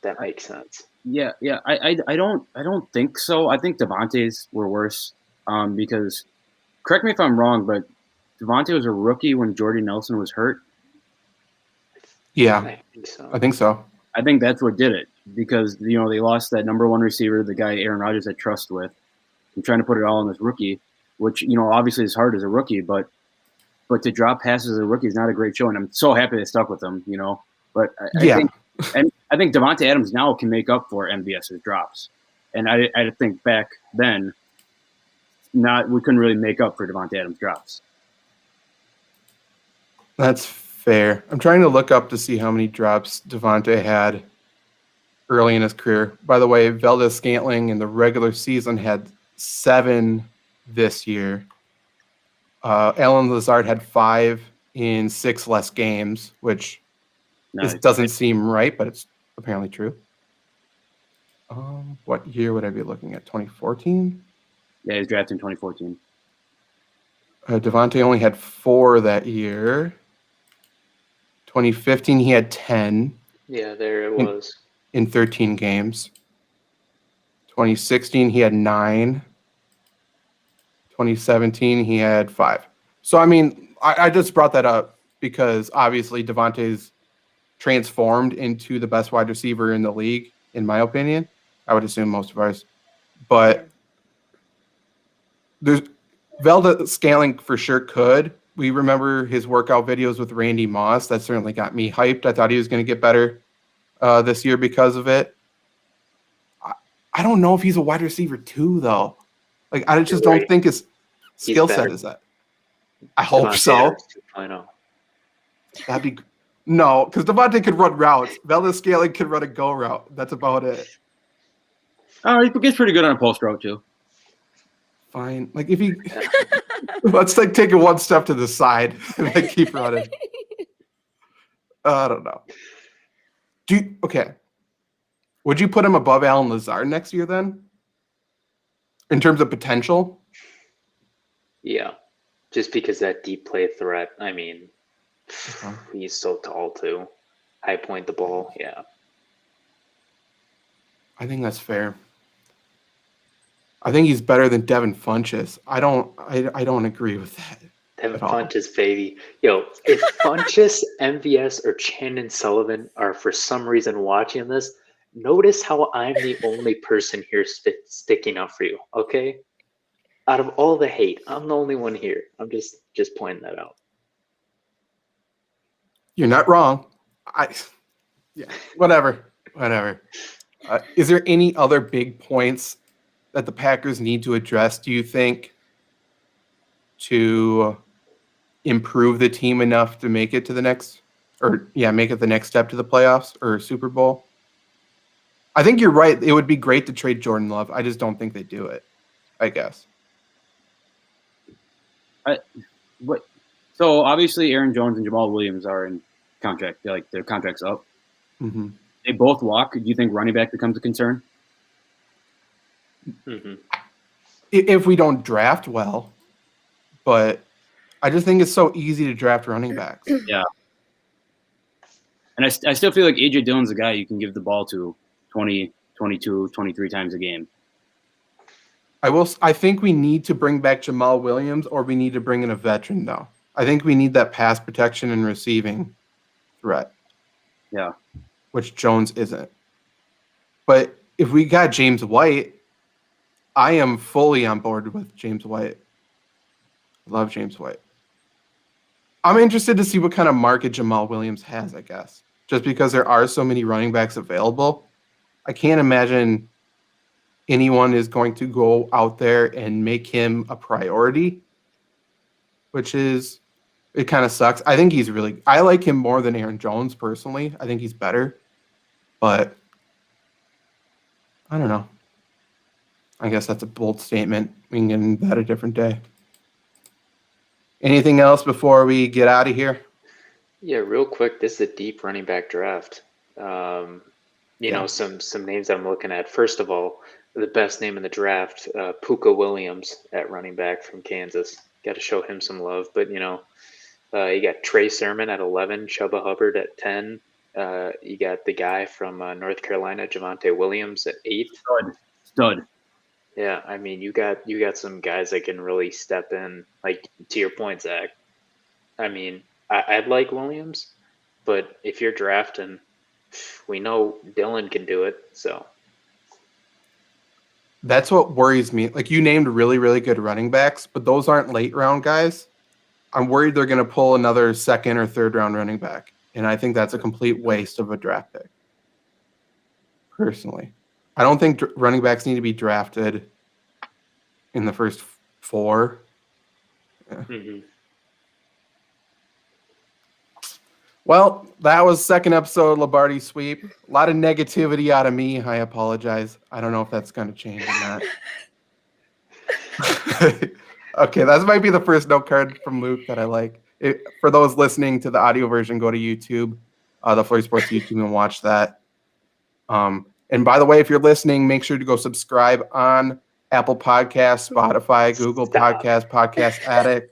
That makes sense. Yeah. I don't think so. I think Devontae's were worse because, correct me if I'm wrong, but Devontae was a rookie when Jordy Nelson was hurt. Yeah, I think so. I think so. I think that's what did it because, they lost that number one receiver, the guy Aaron Rodgers had trust with. I'm trying to put it all on this rookie, which, obviously is hard as a rookie, but to drop passes as a rookie is not a great show. And I'm so happy they stuck with him, But Yeah. I think Devontae Adams now can make up for MVS's drops. And I think back then, we couldn't really make up for Devontae Adams' drops. That's fair. I'm trying to look up to see how many drops Devontae had early in his career. By the way, Valdez-Scantling in the regular season had 7 this year. Allen Lazard had 5 in 6 less games, which doesn't seem right, but it's apparently true. What year would I be looking at? 2014? Yeah, he was drafted in 2014. Devontae only had 4 that year. 2015, he had 10. Yeah, there it was. In 13 games. 2016, he had 9. 2017, he had 5. So, I mean, I just brought that up because obviously Devontae's transformed into the best wide receiver in the league, in my opinion. I would assume most of ours. But there's Valdez-Scantling for sure could. We remember his workout videos with Randy Moss. That certainly got me hyped. I thought he was going to get better this year because of it. I don't know if he's a wide receiver too, though. Like, I just don't think his skill set is that. I hope so. I know. That'd be no, because Devontae could run routes. Valdez-Scantling could run a go route. That's about it. Oh, he gets pretty good on a post route too. Fine. Like if he let's take it one step to the side and keep running. I don't know. Okay. Would you put him above Allen Lazard next year then? In terms of potential? Yeah. Just because that deep play threat, I mean, he's so tall too. High point the ball, yeah. I think that's fair. I think he's better than Devin Funchess. I don't agree with that. Devin Funchess, baby. Yo, if Funchess, MVS, or Chandon Sullivan are for some reason watching this, notice how I'm the only person here sticking up for you, okay? Out of all the hate, I'm the only one here. I'm just pointing that out. You're not wrong. Whatever. Is there any other big points that the Packers need to address, do you think, to improve the team enough to make it to the next, make it the next step to the playoffs or Super Bowl? I think you're right. It would be great to trade Jordan Love. I just don't think they do it, I guess. So obviously Aaron Jones and Jamal Williams are in contract. Like their contract's up. Mm-hmm. They both walk. Do you think running back becomes a concern? Mm-hmm. If we don't draft well, but I just think it's so easy to draft running backs. Yeah. And I still feel like A.J. Dillon's a guy you can give the ball to 20, 22, 23 times a game. I think we need to bring back Jamal Williams, or we need to bring in a veteran, though. I think we need that pass protection and receiving threat. Yeah. Which Jones isn't. But if we got James White, I am fully on board with James White. Love James White. I'm interested to see what kind of market Jamal Williams has, I guess. Just because there are so many running backs available, I can't imagine anyone is going to go out there and make him a priority, it kind of sucks. I think I like him more than Aaron Jones personally. I think he's better, but I don't know. I guess that's a bold statement. We can get into that a different day. Anything else before we get out of here? Yeah, real quick. This is a deep running back draft. You know, some names I'm looking at. First of all, the best name in the draft, Puka Williams at running back from Kansas. Got to show him some love. But, You got Trey Sermon at 11, Chuba Hubbard at 10. You got the guy from North Carolina, Javonte Williams at 8. Stud. Yeah, I mean, you got some guys that can really step in. Like, to your point, Zach. I mean, I'd like Williams, but if you're drafting, we know Dylan can do it. So That's what worries me. Like, you named really, really good running backs, but those aren't late round guys. I'm worried they're going to pull another second or third round running back. And I think that's a complete waste of a draft pick. Personally, I don't think running backs need to be drafted in the first 4. Yeah. mm-hmm. Well, that was second episode of Lombardi Sweep. A lot of negativity out of me. I apologize. I don't know if that's going to change or not. Okay, that might be the first note card from Luke that I like. For those listening to the audio version, go to YouTube, the Flurry Sports YouTube, and watch that. And by the way, if you're listening, make sure to go subscribe on Apple Podcasts, Spotify, Google Podcasts, Podcast Addict.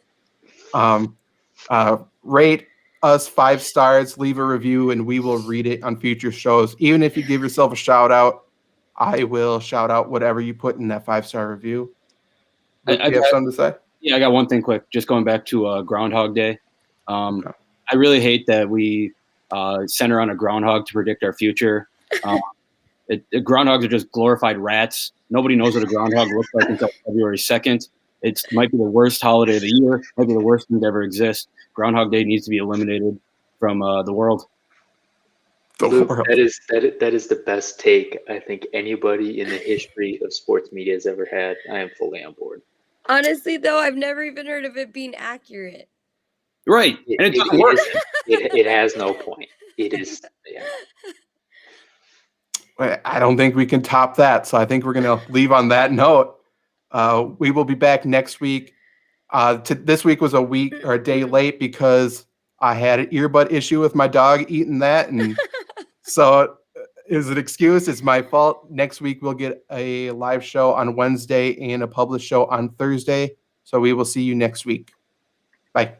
Rate us 5 stars, leave a review, and we will read it on future shows. Even if you give yourself a shout out, I will shout out whatever you put in that 5-star review. Do you have something to say? Yeah, I got one thing quick. Just going back to Groundhog Day. I really hate that we center on a groundhog to predict our future. Groundhogs are just glorified rats. Nobody knows what a groundhog looks like until February 2nd. It might be the worst holiday of the year. Might be the worst thing to ever exist. Groundhog Day needs to be eliminated from the world. Luke, that is the best take I think anybody in the history of sports media has ever had. I am fully on board. Honestly, though, I've never even heard of it being accurate. Right. And it doesn't work. It has no point. It is. Yeah. I don't think we can top that, so I think we're going to leave on that note. We will be back next week. This week was a week or a day late because I had an earbud issue with my dog eating that, and so it was an excuse. It's my fault. Next week we'll get a live show on Wednesday and a published show on Thursday. So we will see you next week. Bye.